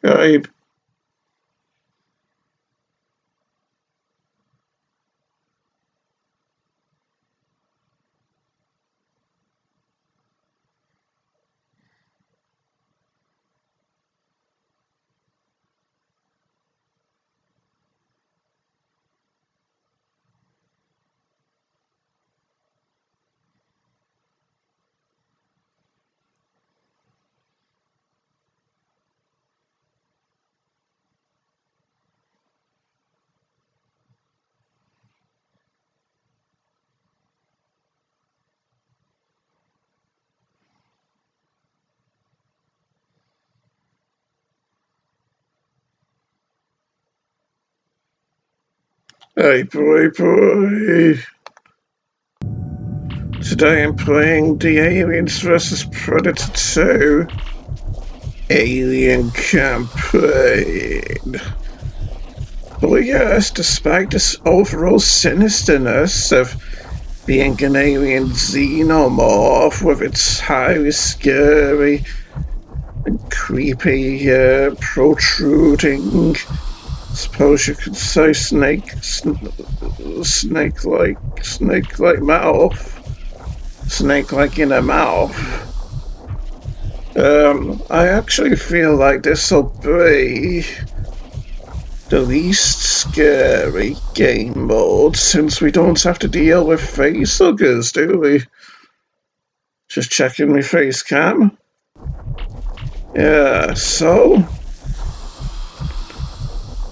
Right. Hey boy. Today I'm playing the Aliens vs Predator 2 Alien Campaign. But yes, despite this overall sinisterness of being an alien xenomorph with its highly scary and creepy protruding, suppose you could say snake-like mouth. Snake-like in a mouth. I actually feel like this'll be the least scary game mode since we don't have to deal with facehuggers, do we? Just checking my face cam. Yeah, so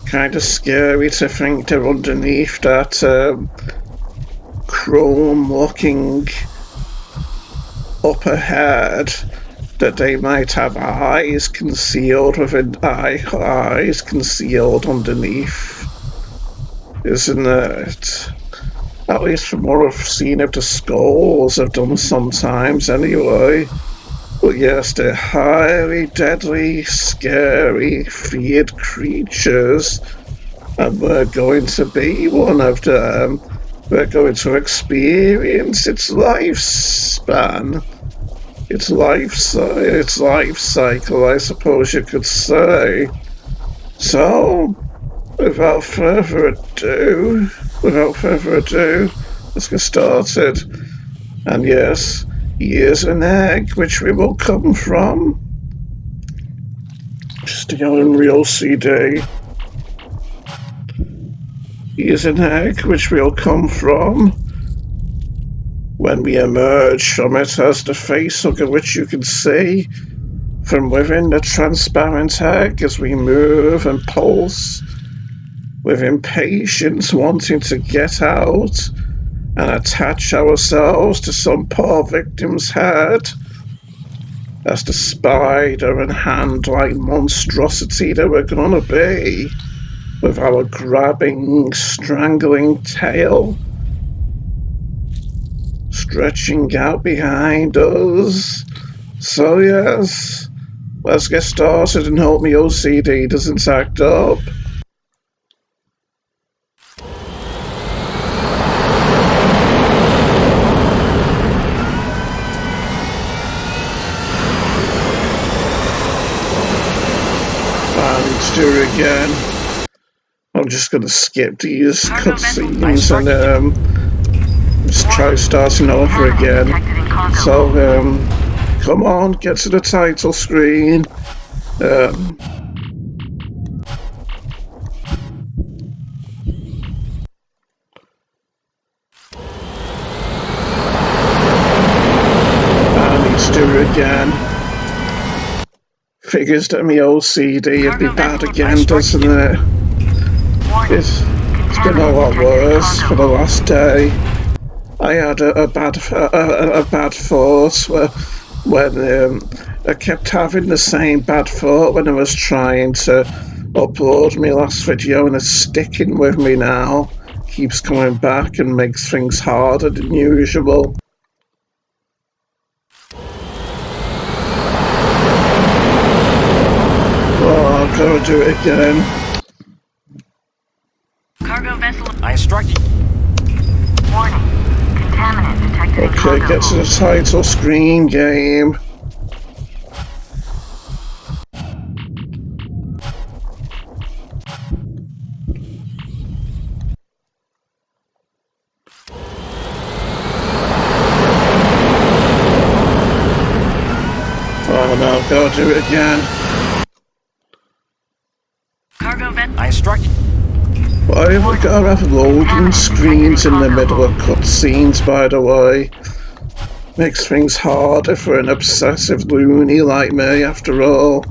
kind of scary to think they're underneath that chrome-looking upper head, that they might have eyes concealed within eyes concealed underneath, isn't it? At least from what I've seen of the skulls I've done sometimes anyway. But yes, they're highly deadly, scary, feared creatures, and we're going to be one of them. We're going to experience its lifespan. Its life cycle, I suppose you could say. So, without further ado, let's get started. And yes, here's an egg which we will come from. Still in real CD. Here's an egg which we'll come from when we emerge from it as the facehugger, which you can see from within the transparent egg as we move and pulse with impatience, wanting to get out and attach ourselves to some poor victim's head as the spider and hand-like monstrosity that we're gonna be, with our grabbing, strangling tail stretching out behind us. So yes, let's get started and hope my OCD doesn't act up. And do it again. I'm just gonna skip these cutscenes and just try starting over again. So come on, get to the title screen. I need to do it again. Figures that my OCD would be bad again, doesn't it? It's been a lot worse for the last day. I had a bad thought when I kept having the same bad thought when I was trying to upload my last video, and it's sticking with me now. Keeps coming back and makes things harder than usual. Oh, I'll go do it again. Cargo vessel. I instruct you. Warning. Contaminant detected in Okay, cargo get to the title screen, game. Gotta do it again. Cargo vessel. I instruct you. Why have we gotta have loading screens in the middle of cutscenes, by the way? Makes things harder for an obsessive loony like me, after all.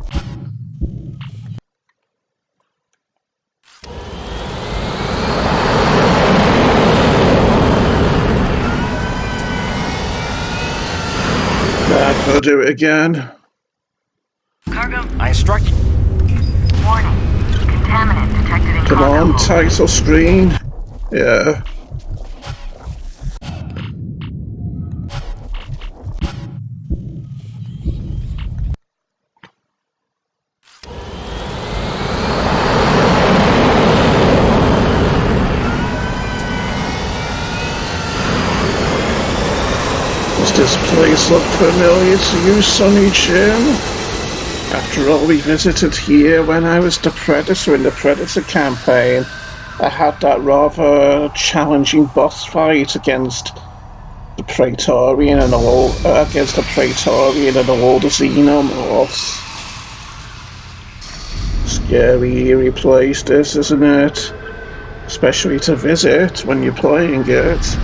Nah, gotta do it again. Cargo. I instruct you. Warning. Contaminant detected in Come cargo on, hold. title screen. Yeah. Does this place look familiar to you, Sonny Jim? After all, we visited here when I was the Predator in the Predator campaign. I had that rather challenging boss fight against the Praetorian and all against the Praetorian and all the xenomorphs. Scary, eerie place, this, isn't it? Especially to visit when you're playing it.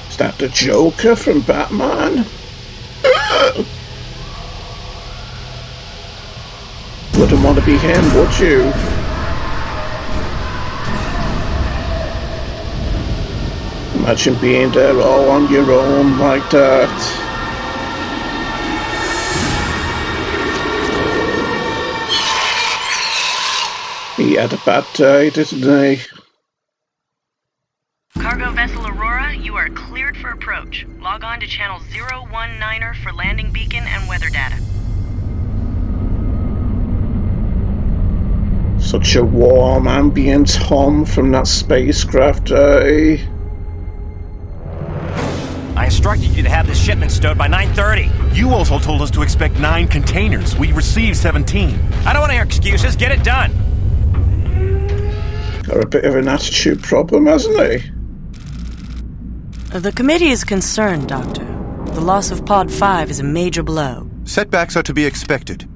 Is that the Joker from Batman? Wouldn't want to be him, would you? Imagine being there all on your own like that. He had a bad day, didn't he? Cargo vessel Aurora, you are cleared for approach. Log on to channel 019er for landing beacon and weather data. Such a warm ambient hum from that spacecraft, eh? I instructed you to have this shipment stowed by 9:30. You also told us to expect 9 containers. We received 17. I don't want to hear excuses. Get it done. Got a bit of an attitude problem, hasn't he? The committee is concerned, Doctor. The loss of Pod 5 is a major blow. Setbacks are to be expected.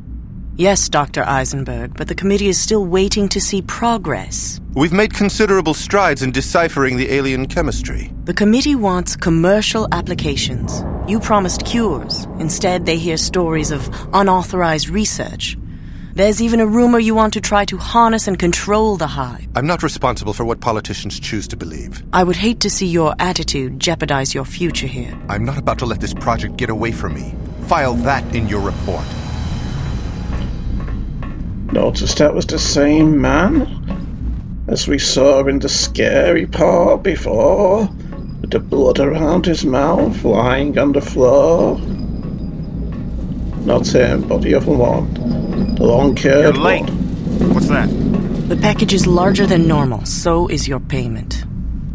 Yes, Dr. Eisenberg, but the committee is still waiting to see progress. We've made considerable strides in deciphering the alien chemistry. The committee wants commercial applications. You promised cures. Instead, they hear stories of unauthorized research. There's even a rumor you want to try to harness and control the hive. I'm not responsible for what politicians choose to believe. I would hate to see your attitude jeopardize your future here. I'm not about to let this project get away from me. File that in your report. Noticed that was the same man as we saw in the scary part before, with the blood around his mouth, lying on the floor. Not him, but the other one. The long-haired You're late. one. What's that? The package is larger than normal, so is your payment.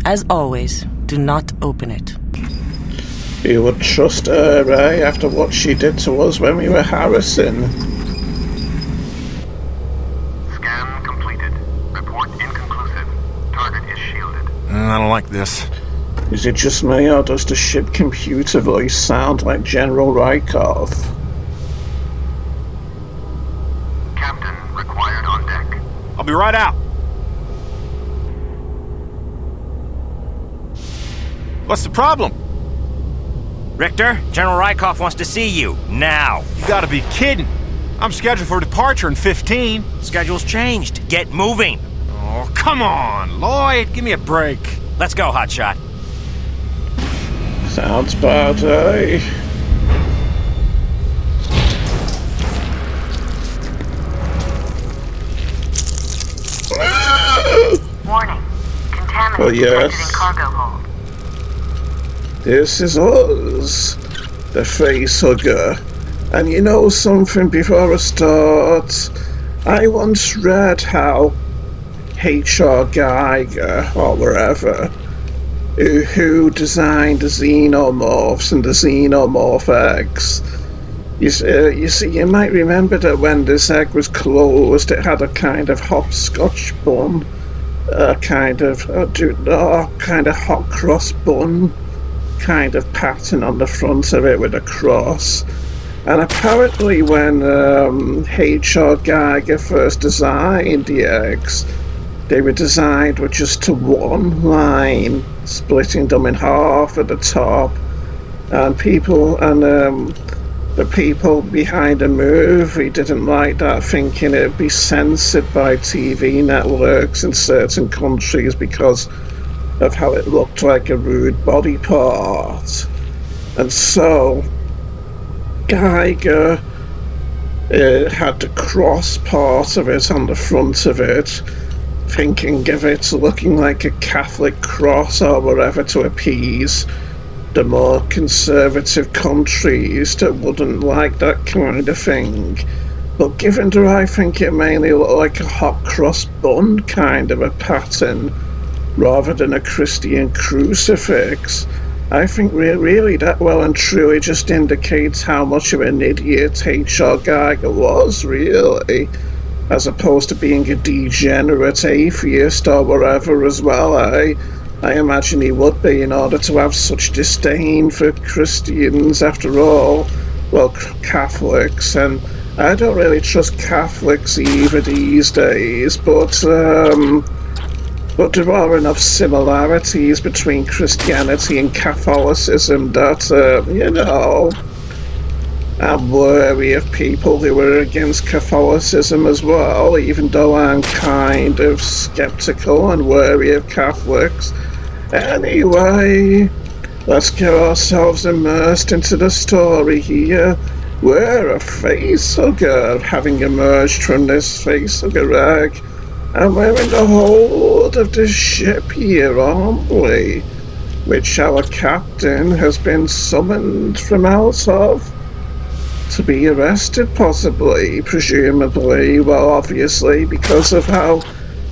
As always, do not open it. You would trust her, eh, after what she did to us when we were harassing. Scan completed. Report inconclusive. Target is shielded. I don't like this. Is it just me, or does the ship computer voice sound like General Rykov? Captain required on deck. I'll be right out. What's the problem? Richter, General Rykov wants to see you, now. You gotta be kidding. I'm scheduled for departure in 15. Schedule's changed. Get moving. Oh, come on, Lloyd. Give me a break. Let's go, hotshot. Sounds bad, eh? Warning. Contaminant Oh, yes. detected in cargo hold. This is us, the facehugger. And you know something before I start? I once read how H.R. Geiger, or wherever, who designed the xenomorphs and the xenomorph eggs. You see, you might remember that when this egg was closed, it had a kind of hopscotch bun. kind of hot cross bun kind of pattern on the front of it with a cross. And apparently when H.R. Geiger first designed the eggs, they were designed with just one line, splitting them in half at the top. And the people behind the movie didn't like that, thinking it'd be censored by TV networks in certain countries because of how it looked like a rude body part. And so Geiger had the cross part of it on the front of it, thinking of it looking like a Catholic cross or whatever to appease the more conservative countries that wouldn't like that kind of thing. But given that I think it mainly looked like a hot cross bun kind of a pattern rather than a Christian crucifix, I think really that well and truly just indicates how much of an idiot H.R. Geiger was, really, as opposed to being a degenerate atheist or whatever as well. I imagine he would be, in order to have such disdain for Christians, after all. Well, Catholics, and I don't really trust Catholics either these days, but there are enough similarities between Christianity and Catholicism that, I'm wary of people who are against Catholicism as well, even though I'm kind of skeptical and wary of Catholics. Anyway, let's get ourselves immersed into the story here. We're a facehugger, having emerged from this facehugger egg, and we're in the hold of this ship here, aren't we? Which our captain has been summoned from out of, to be arrested, possibly, presumably, well, obviously, because of how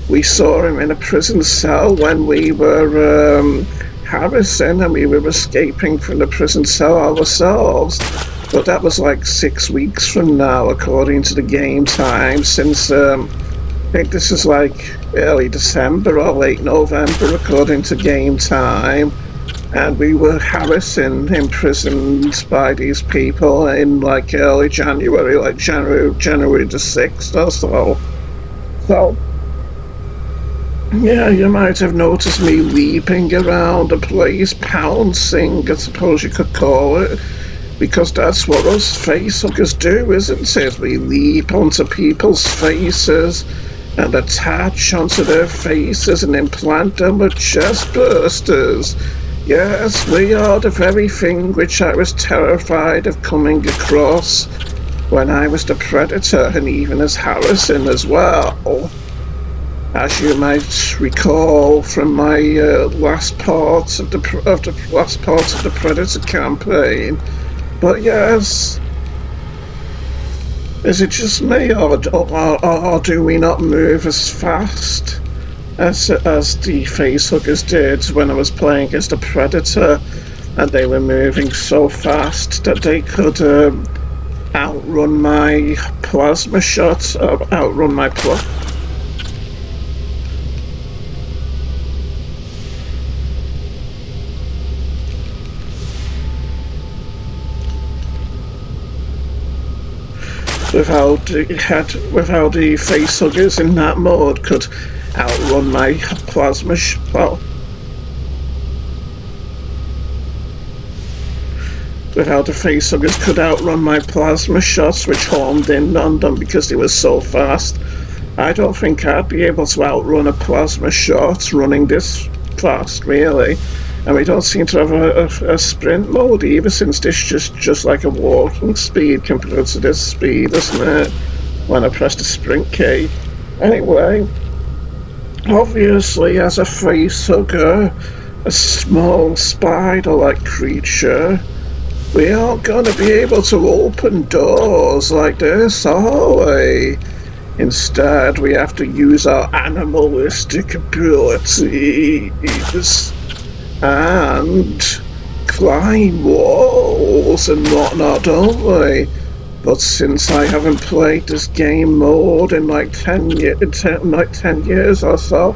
we saw him in a prison cell when we were harassing and we were escaping from the prison cell ourselves. But that was like 6 weeks from now, according to the game time, since I think this is like early December or late November, according to game time. And we were harassing, imprisoned by these people in like early January, like January the 6th or so. So, yeah, you might have noticed me leaping around the place, pouncing, I suppose you could call it, because that's what us facehuggers do, isn't it? We leap onto people's faces and attach onto their faces and implant them with chest bursters. Yes, we are the very thing which I was terrified of coming across when I was the predator, and even as harassing as well. As you might recall from my last part of the Predator campaign. But yes, is it just me, or do we not move as fast as the facehuggers did when I was playing as the Predator, and they were moving so fast that they could outrun my plasma shots, without the facehuggers in that mode could outrun my plasma without the facehuggers could outrun my plasma shots, which homed in on them because they were so fast. I don't think I'd be able to outrun a plasma shot running this fast, really. And we don't seem to have a sprint mode either, since this is just like a walking speed compared to this speed, isn't it? When I press the sprint key. Anyway, obviously as a facehugger, a small spider-like creature, we aren't going to be able to open doors like this, are we? Instead, we have to use our animalistic abilities and climb walls and whatnot, don't we? But since I haven't played this game mode in like 10 years or so,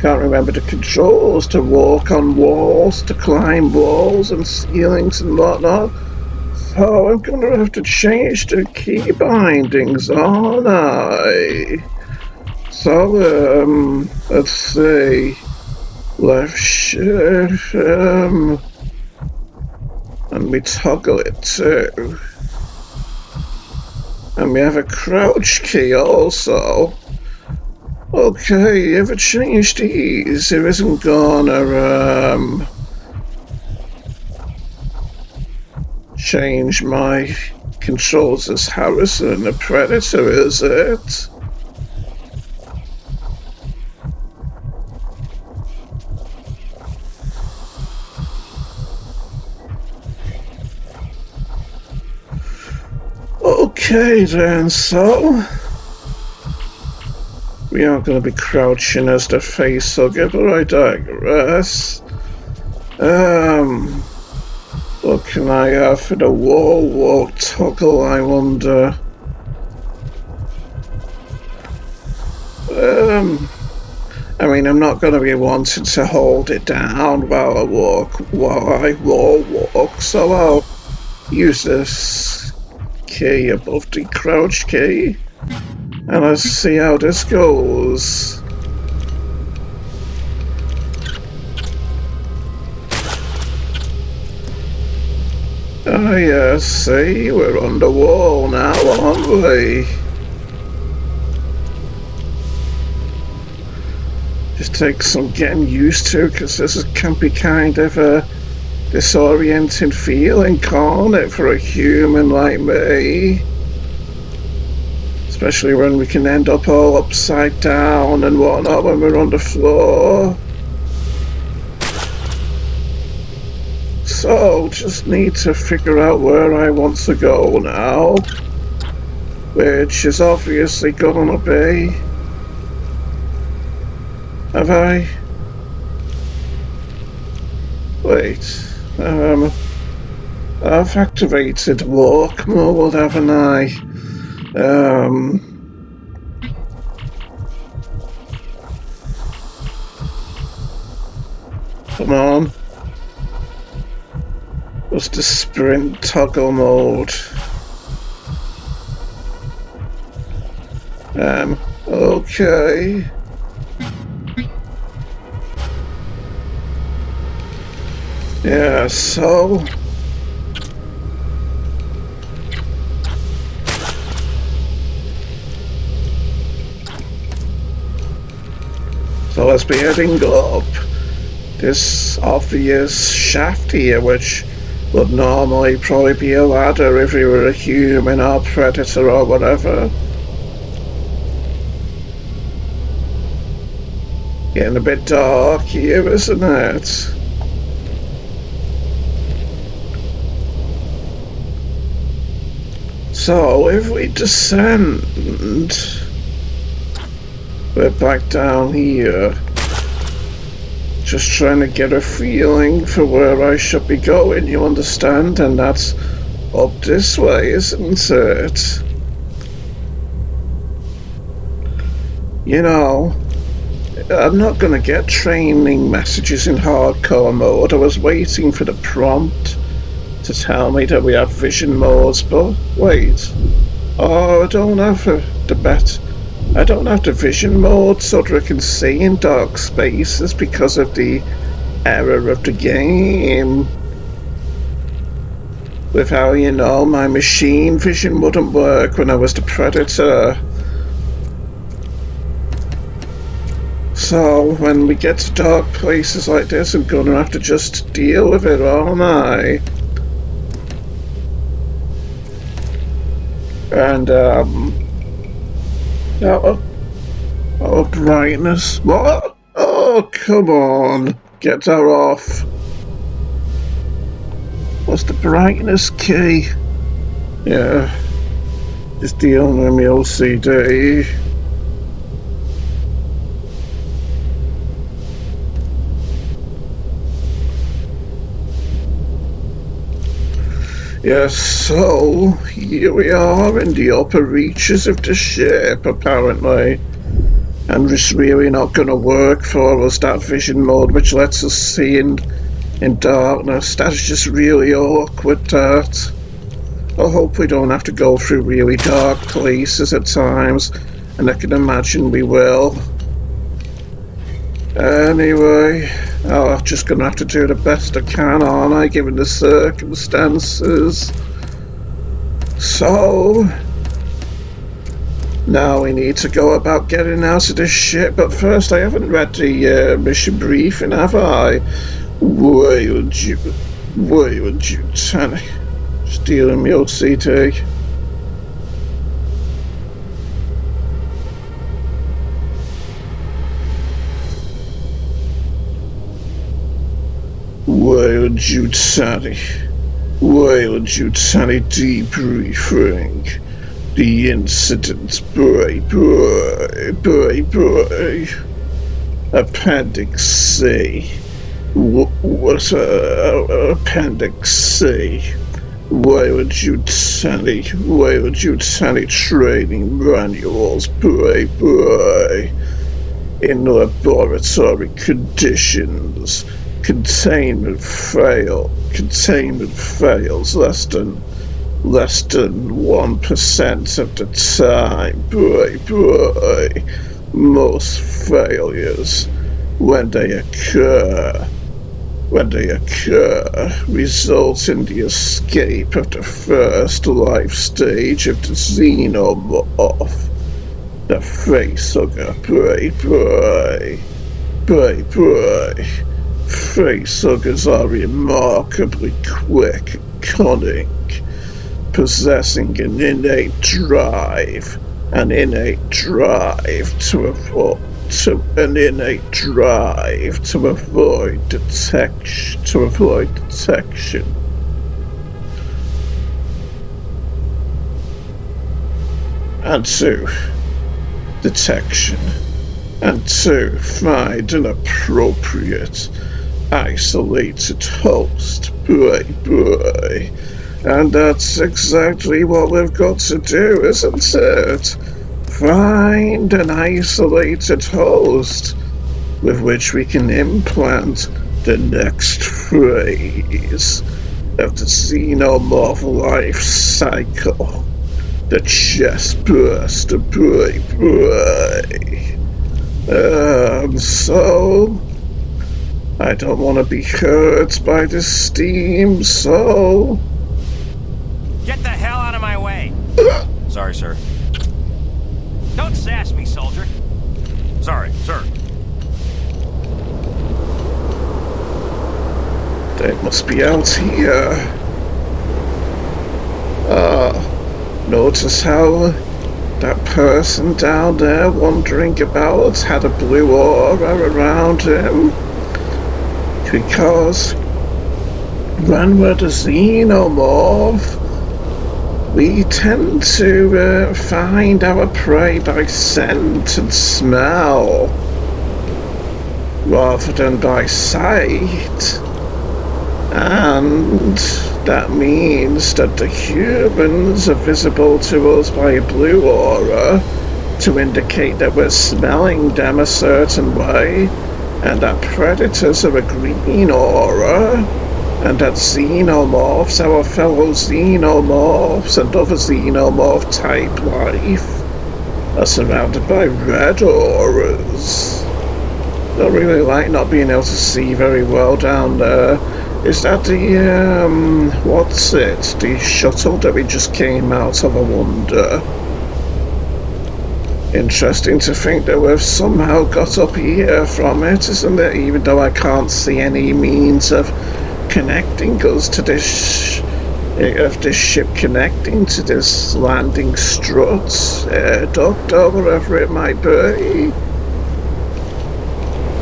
Can't remember the controls to walk on walls, to climb walls and ceilings and whatnot. So I'm gonna have to change the key bindings, aren't I? So, let's see. Left shift, and we toggle it too. And we have a crouch key also. Okay, if I change these, it isn't gonna, change my controls as Harrison, the Predator, is it? Okay then, so we are going to be crouching as the facehugger, but I digress. What can I have for the wall walk toggle, I wonder? I mean, I'm not going to be wanting to hold it down while I wall walk, so I'll use this key above the crouch key, and let's see how this goes. Oh yeah, see, we're on the wall now, aren't we? Just takes some getting used to, because this can be kind of a disorienting feeling, can't it, for a human like me? Especially when we can end up all upside down and whatnot when we're on the floor. So, just need to figure out where I want to go now. Which is obviously gonna be... Have I... Wait... I've activated walk mode, haven't I? Come on. What's the sprint toggle mode? Okay. Yeah, so... So let's be heading up this obvious shaft here, which would normally probably be a ladder if you were a human or predator or whatever. Getting a bit dark here, isn't it? So, if we descend, we're back down here. Just trying to get a feeling for where I should be going, you understand? And that's up this way, isn't it? You know, I'm not gonna get training messages in hardcore mode. I was waiting for the prompt to tell me that we have vision modes, but wait. Oh, I don't have I don't have the vision mode so that I can see in dark spaces because of the error of the game. With how, you know, my machine vision wouldn't work when I was the predator. So, when we get to dark places like this, I'm gonna have to just deal with it, aren't I? And, oh, brightness. What? Oh, come on. Get her off. What's the brightness key? Yeah. Just dealing with my OCD. Yes, so here we are in the upper reaches of the ship, apparently. And it's really not going to work for us, that vision mode, which lets us see in darkness. That's just really awkward, that. I hope we don't have to go through really dark places at times, and I can imagine we will. Anyway, I'm just gonna have to do the best I can, aren't I, given the circumstances? So, now we need to go about getting out of this ship, but first I haven't read the mission briefing, have I? Weyland-Yutani. Stealing me OCD. Weyland-Yutani. Weyland-Yutani debriefing. The incident, boy. Appendix C. What's Appendix C? Weyland-Yutani training manuals, boy. In laboratory conditions. Containment fails less than 1% of the time, boy. Most failures, when they occur, result in the escape of the first life stage of the xenomorph, the facehugger, boy. Facehuggers are remarkably quick and cunning, possessing an innate drive to avoid detection. And to find an appropriate isolated host, boy. And that's exactly what we've got to do, isn't it? Find an isolated host with which we can implant the next phase of the xenomorph life cycle. The chest burst, boy. So I don't want to be hurt by this steam, so... Get the hell out of my way! Sorry, sir. Don't sass me, soldier. Sorry, sir. They must be out here. Notice how that person down there wandering about had a blue aura around him? Because when we're the xenomorph, we tend to find our prey by scent and smell, rather than by sight. And that means that the humans are visible to us by a blue aura to indicate that we're smelling them a certain way, and that predators are a green aura, and that xenomorphs, our fellow xenomorphs and other xenomorph type life, are surrounded by red auras. Don't really like not being able to see very well down there. Is that the, what's it? The shuttle that we just came out of, I wonder. Interesting to think that we've somehow got up here from it, isn't it? Even though I can't see any means of connecting us to this, of this ship connecting to this landing strut, airduct, or whatever it might be.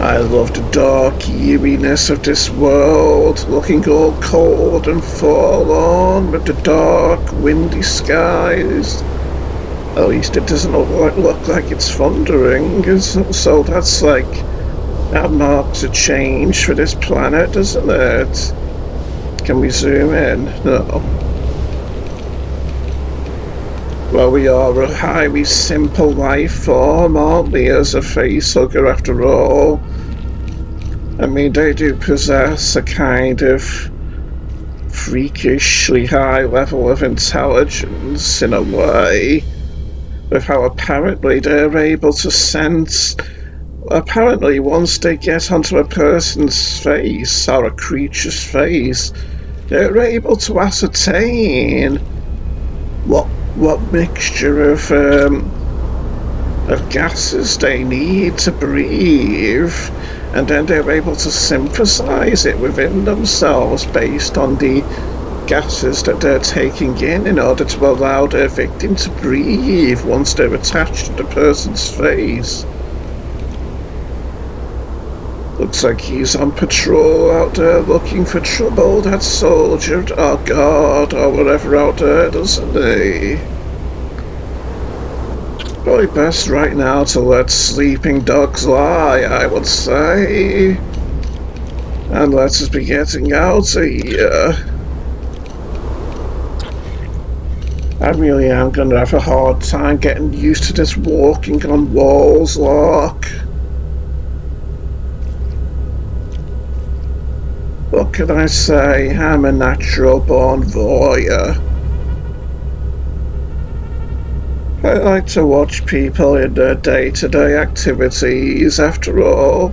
I love the dark eeriness of this world, looking all cold and forlorn with the dark, windy skies. At least it doesn't look like it's thundering, so that's like, that marks a change for this planet, doesn't it? Can we zoom in? No. Well, we are a highly simple life form, aren't we, as a facehugger after all? I mean, they do possess a kind of freakishly high level of intelligence in a way, with how apparently they're able to sense. Apparently, once they get onto a person's face or a creature's face, they're able to ascertain what mixture of gases they need to breathe, and then they're able to synthesize it within themselves based on the gases that they're taking in order to allow their victim to breathe once they're attached to the person's face. Looks like he's on patrol out there looking for trouble, that soldier, or guard, or whatever out there, doesn't he? Probably best right now to let sleeping dogs lie, I would say. And let us be getting out of here. I really am going to have a hard time getting used to this walking on walls lock. What can I say? I'm a natural-born voyeur. I like to watch people in their day-to-day activities, after all.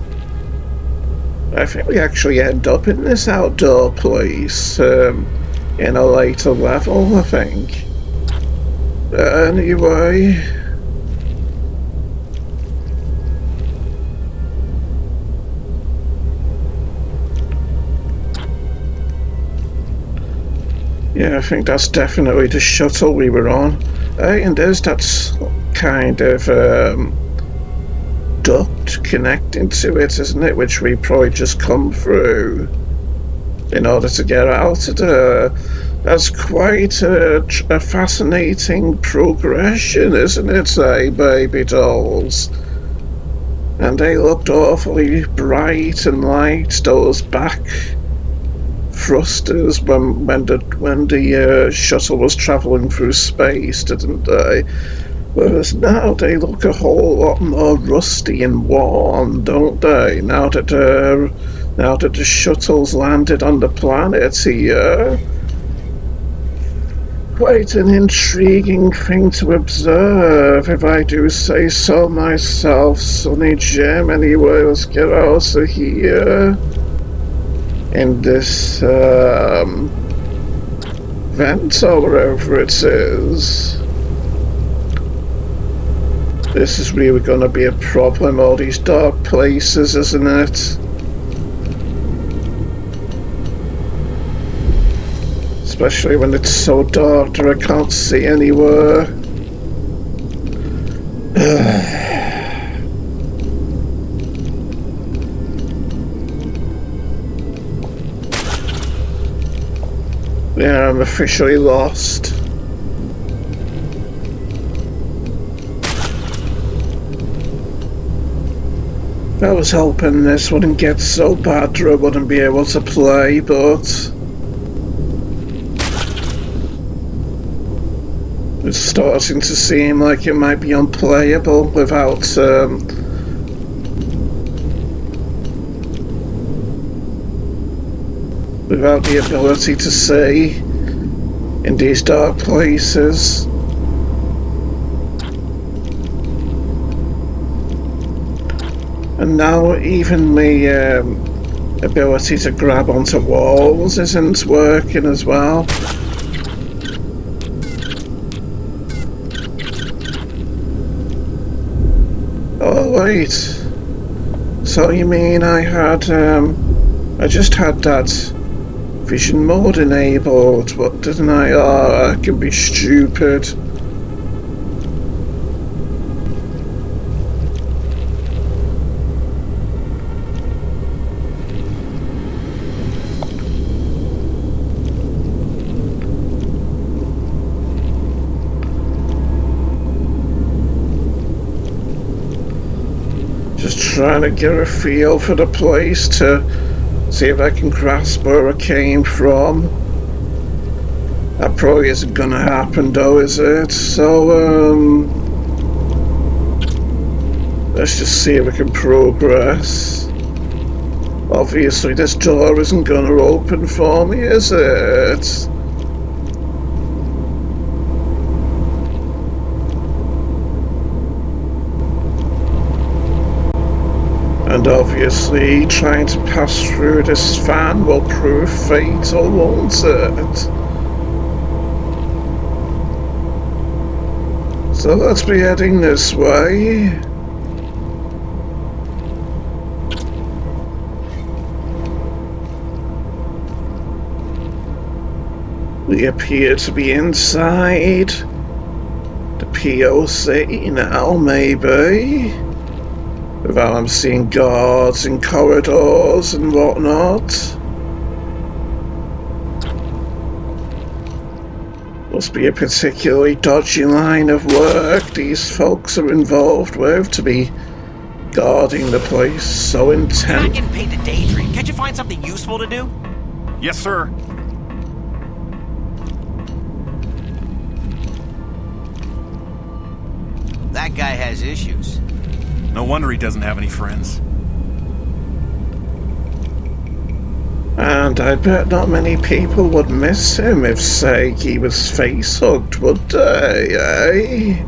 I think we actually end up in this outdoor place in a later level, I think. Anyway... Yeah, I think that's definitely the shuttle we were on. Hey, and there's that kind of duct connecting to it, isn't it? Which we probably just come through in order to get out of there. That's quite a fascinating progression, isn't it, eh, baby dolls? And they looked awfully bright and light, those back thrusters when the shuttle was travelling through space, didn't they? Whereas now they look a whole lot more rusty and worn, don't they? Now that the shuttle's landed on the planet here. Quite an intriguing thing to observe, if I do say so myself, Sonny Jim. Anyway, let's get out of here. In this vent or wherever it is. This is really going to be a problem, all these dark places, isn't it? Especially when it's so dark that I can't see anywhere. Yeah, I'm officially lost. I was hoping this wouldn't get so bad that I wouldn't be able to play, but it's starting to seem like it might be unplayable without the ability to see in these dark places. And now even the ability to grab onto walls isn't working as well. Oh wait, so you mean I just had that vision mode enabled, what didn't I? Oh, I can be stupid. Just trying to get a feel for the place to see if I can grasp where I came from. That probably isn't gonna happen though, is it? So, let's just see if we can progress. Obviously this door isn't gonna open for me, is it? And obviously trying to pass through this fan will prove fatal, won't it? So let's be heading this way. We appear to be inside the POC now, maybe. Without I'm seeing guards in corridors and whatnot. Must be a particularly dodgy line of work these folks are involved with to be guarding the place so You're not intent. getting paid to daydream. Can't you find something useful to do? Yes, sir. That guy has issues. No wonder he doesn't have any friends. And I bet not many people would miss him if, say, he was face-hugged, would they, eh?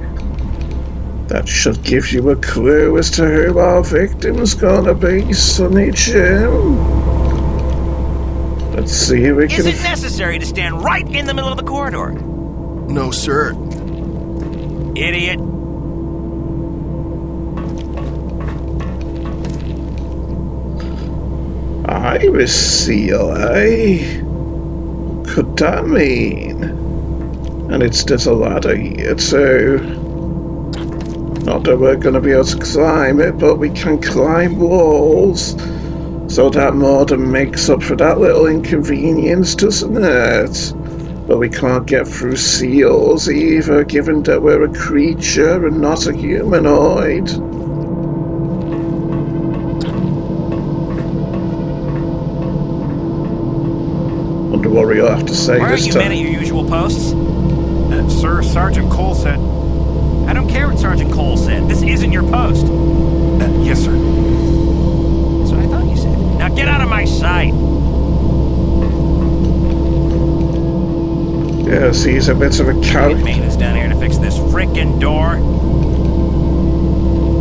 That should give you a clue as to who our victim's gonna be, Sonny Jim. Let's see if we can... Is it necessary to stand right in the middle of the corridor? No, sir. Idiot. Iris seal, eh? Could that mean? And there's a ladder here too. Not that we're going to be able to climb it, but we can climb walls. So that more than makes up for that little inconvenience, doesn't it? But we can't get through seals either, given that we're a creature and not a humanoid. Wonder what we'll have to say Why this aren't you time. men at your usual posts? Sir, Sergeant Cole said... I don't care what Sergeant Cole said. This isn't your post. yes, sir. That's what I thought you said. Now get out of my sight. Yes, he's a bit of a Kid character. maintenance down here to fix this frickin' door.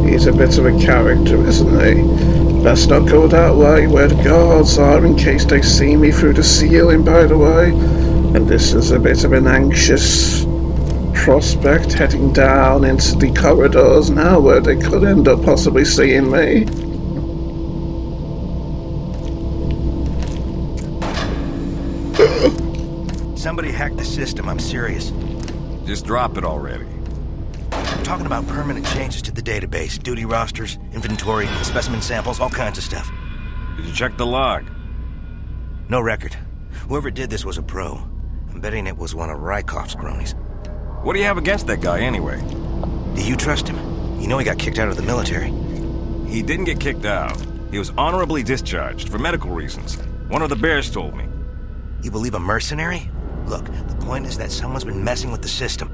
He's a bit of a character, isn't he? Best not go that way where the guards are in case they see me through the ceiling, by the way. And this is a bit of an anxious prospect heading down into the corridors now where they could end up possibly seeing me. Somebody hacked the system, I'm serious. Just drop it already. I'm talking about permanent changes to the database. Duty rosters, inventory, specimen samples, all kinds of stuff. Did you check the log? No record. Whoever did this was a pro. I'm betting it was one of Rykov's cronies. What do you have against that guy, anyway? Do you trust him? You know he got kicked out of the military. He didn't get kicked out. He was honorably discharged for medical reasons. One of the bears told me. You believe a mercenary? Look, the point is that someone's been messing with the system.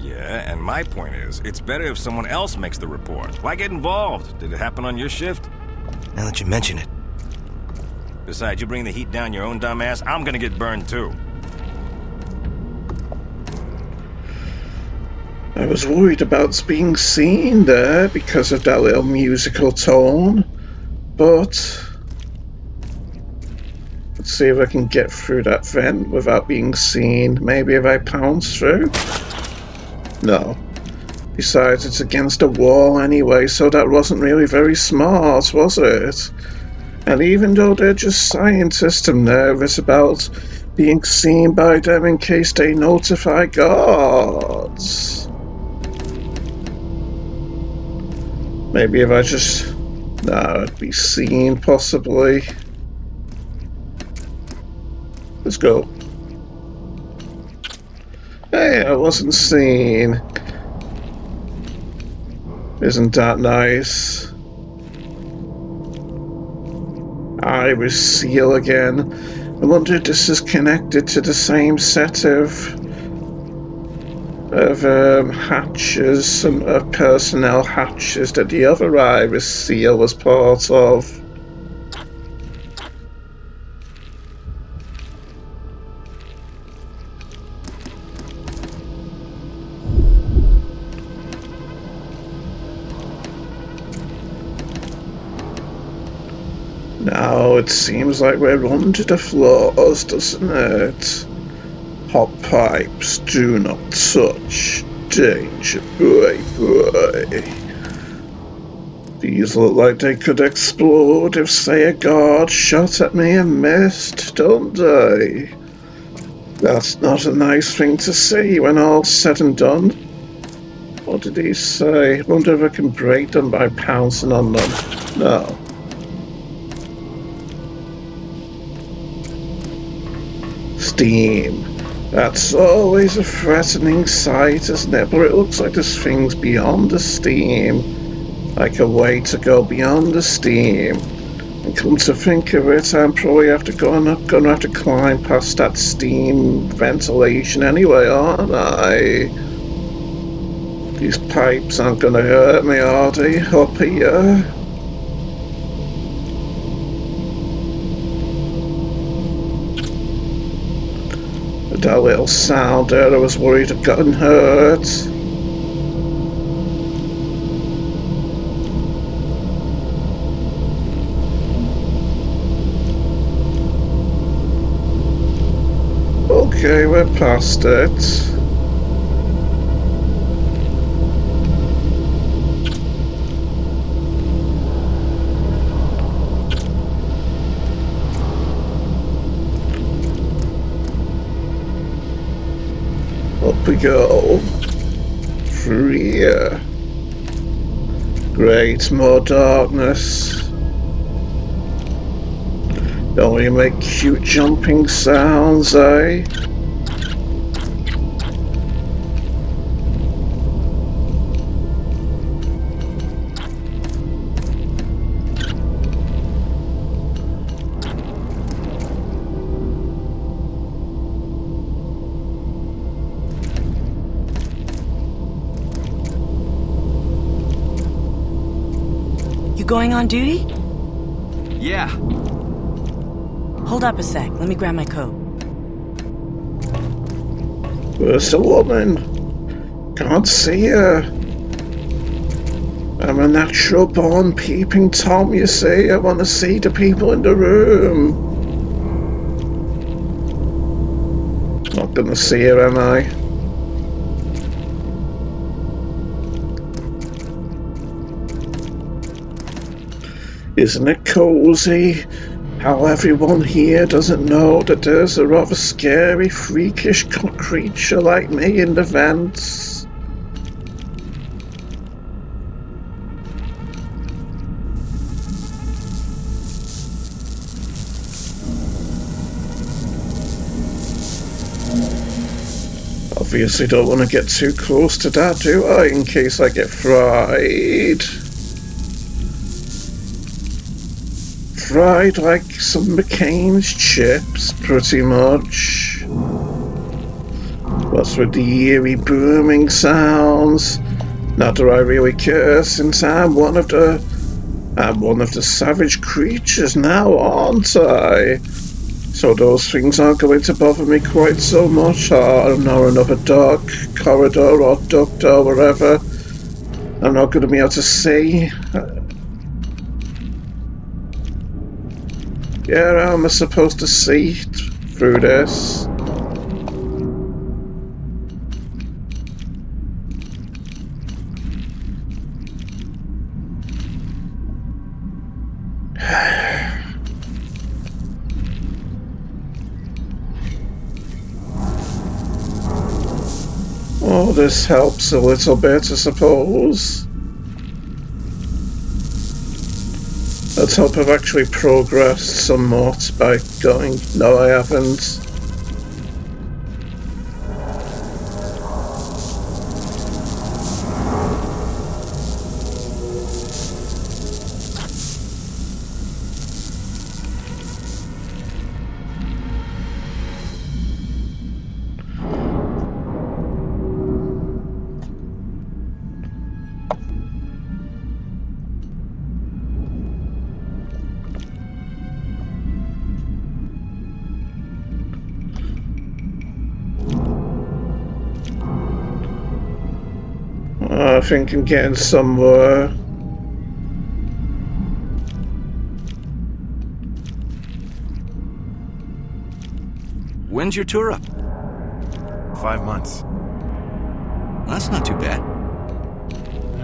Yeah, and my point is, it's better if someone else makes the report. Why get involved? Did it happen on your shift? Now that you mention it. Besides, you bring the heat down your own dumb ass, I'm gonna get burned too. I was worried about being seen there because of that little musical tone, but let's see if I can get through that vent without being seen. Maybe if I pounce through? No. Besides, it's against a wall anyway, so that wasn't really very smart, was it? And even though they're just scientists, I'm nervous about being seen by them in case they notify guards. Maybe if I just... No, I'd be seen, possibly. Let's go. Hey, I wasn't seen. Isn't that nice? Iris seal again. I wonder if this is connected to the same set of hatches, some personnel hatches that the other iris seal was part of. Now it seems like we're under the floors, doesn't it? Hot pipes, do not touch. Danger, boy. These look like they could explode if, say, a guard shot at me and missed, don't they? That's not a nice thing to see when all's said and done. What did he say? Wonder if I can break them by pouncing on them. No. Steam. That's always a threatening sight, isn't it? But it looks like this thing's beyond the steam. Like a way to go beyond the steam. And come to think of it, I'm probably gonna have to climb past that steam ventilation anyway, aren't I? These pipes aren't gonna hurt me, are they? Up here? That little sound there, I was worried I'd gotten hurt. Okay, we're past it. Up we go. Through here. Great, more darkness. Don't we make cute jumping sounds, eh? Going on duty? Yeah. Hold up a sec. Let me grab my coat. Where's the woman? Can't see her. I'm a natural born peeping Tom, you see. I want to see the people in the room. Not gonna see her, am I? Isn't it cozy how everyone here doesn't know that there's a rather scary, freakish creature like me in the vents? Obviously don't want to get too close to that, do I, in case I get fried? Fried like some McCain's chips, pretty much. What's with the eerie booming sounds? Not that I really care, since I'm one of the savage creatures now, aren't I? So those things aren't going to bother me quite so much, or another dark corridor or duct or whatever. I'm not going to be able to see. Yeah, how am I supposed to see through this? Oh, this helps a little bit, I suppose. Let's hope I've actually progressed somewhat by going... No, I haven't. I think I'm getting somewhere. When's your tour up? 5 months. Well, that's not too bad.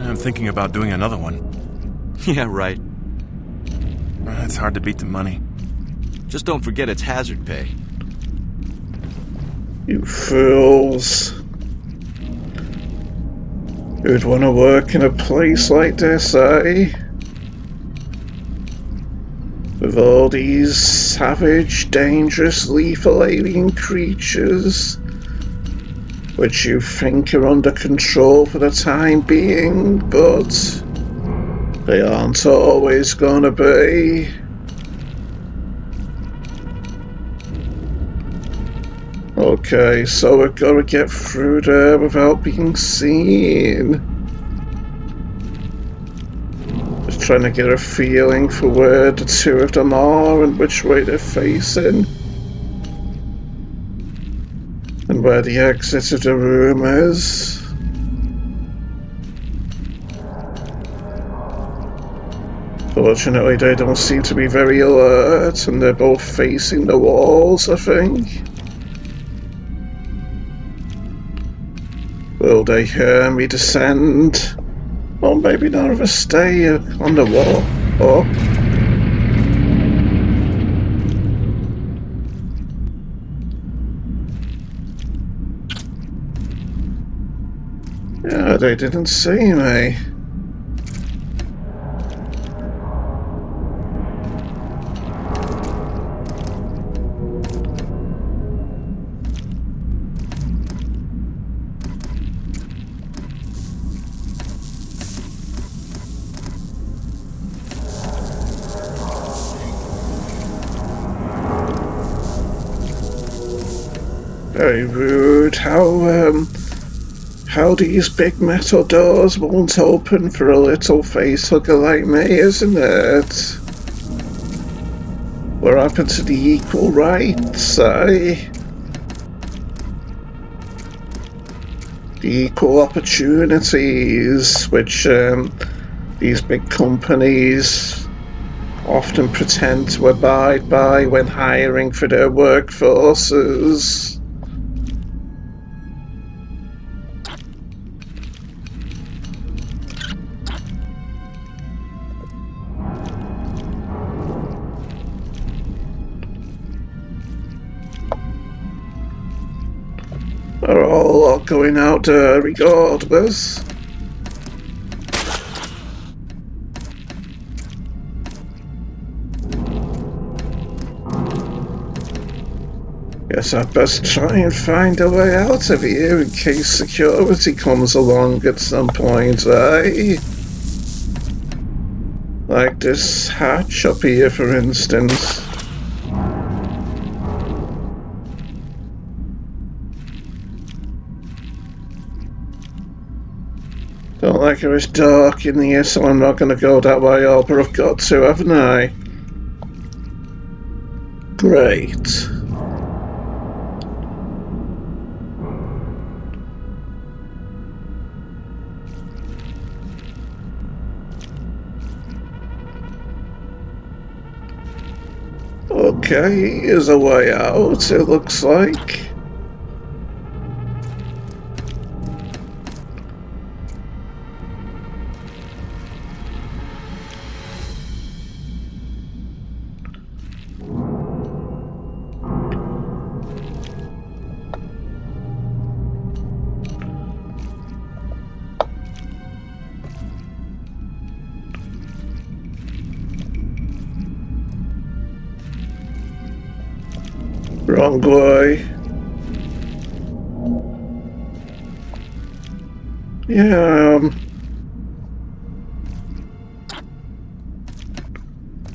I'm thinking about doing another one. Yeah, right. It's hard to beat the money. Just don't forget it's hazard pay. You fools. Who'd want to work in a place like this, eh? With all these savage, dangerous, lethal alien creatures, which you think are under control for the time being, but they aren't always gonna be. Okay, so we've got to get through there without being seen. Just trying to get a feeling for where the two of them are and which way they're facing. And where the exit of the room is. Fortunately, they don't seem to be very alert, and they're both facing the walls, I think. Will they hear me descend? Or maybe none of us stay on the wall. Oh. Yeah, they didn't see me. Very rude. How these big metal doors won't open for a little facehugger like me, isn't it? What happened to the equal rights, eh? The equal opportunities which these big companies often pretend to abide by when hiring for their workforces. They're all going out there regardless. Guess I'd best try and find a way out of here in case security comes along at some point, eh? Like this hatch up here, for instance. Don't like it was dark in here, so I'm not going to go that way all, but I've got to, haven't I? Great. Okay, here's a way out, it looks like. Wrong way. Yeah,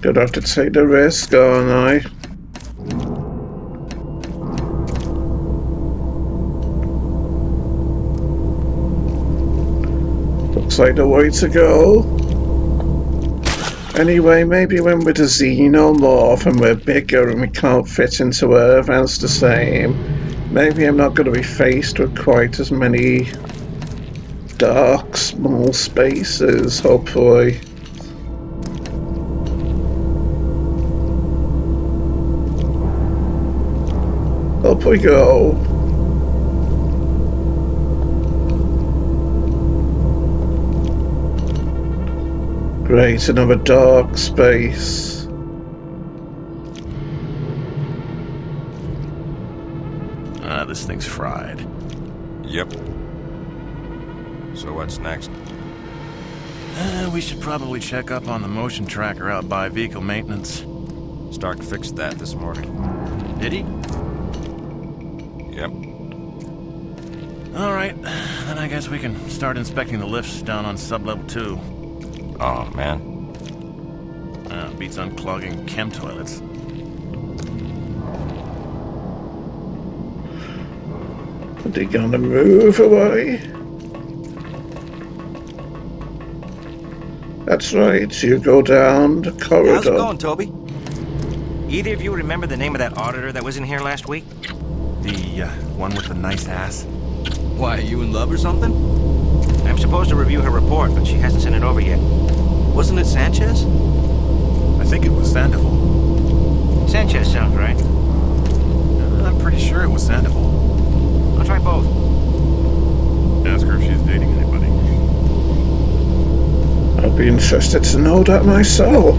gonna have to take the risk, aren't I? Looks like the way to go. Anyway, maybe when we're the xenomorph and we're bigger and we can't fit into Earth, that's the same. Maybe I'm not going to be faced with quite as many dark, small spaces, hopefully. Up we go. Great, another dark space. This thing's fried. Yep. So what's next? We should probably check up on the motion tracker out by vehicle maintenance. Stark fixed that this morning. Did he? Yep. Alright, then I guess we can start inspecting the lifts down on sub-level 2. Oh, man. Beats unclogging chem toilets. Are they gonna move away? That's right, you go down the corridor. How's it going, Toby? Either of you remember the name of that auditor that was in here last week? The one with the nice ass? Why, are you in love or something? I'm supposed to review her report, but she hasn't sent it over yet. Wasn't it Sanchez? I think it was Sandoval. Sanchez sounds right. I'm pretty sure it was Sandoval. I'll try both. Ask her if she's dating anybody. I'd be interested to know that myself.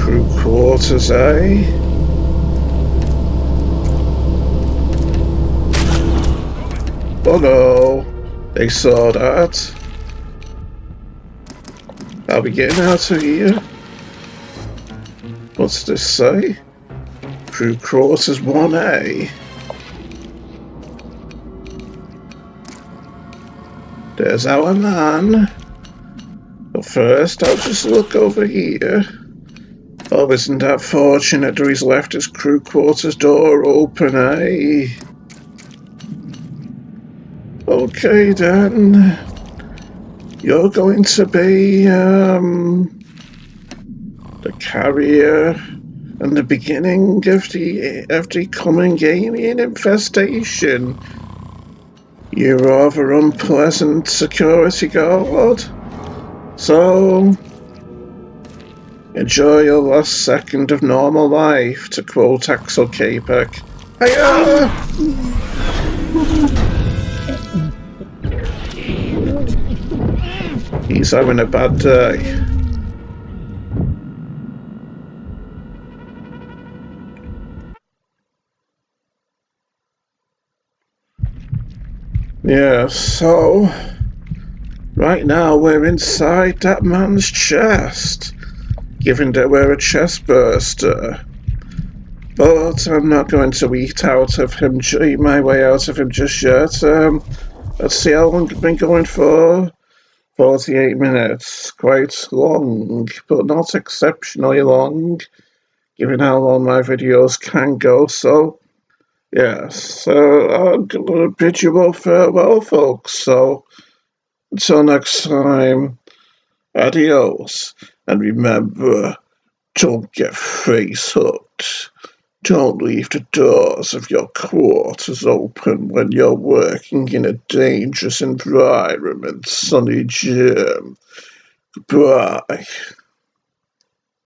Crew quarters, eh? Oh no, they saw that. I'll be getting out of here. What's this say? Crew quarters 1A. There's our man. But first, I'll just look over here. Oh, isn't that fortunate that he's left his crew quarters door open, eh? Okay then. You're going to be, the carrier and the beginning of the coming alien infestation. You rather unpleasant security guard. So, enjoy your last second of normal life, to quote Axel Kapek. Hiya! He's having a bad day. Yeah, so right now we're inside that man's chest, given that we're a chest burster. But I'm not going to eat my way out of him just yet. Let's see how long we've been going for. 48 minutes. Quite long, but not exceptionally long, given how long my videos can go. So, yes, so I'm going to bid you all farewell, folks. So, until next time, adios. And remember, don't get face hooked. Don't leave the doors of your quarters open when you're working in a dangerous environment, Sonny Jim. Goodbye.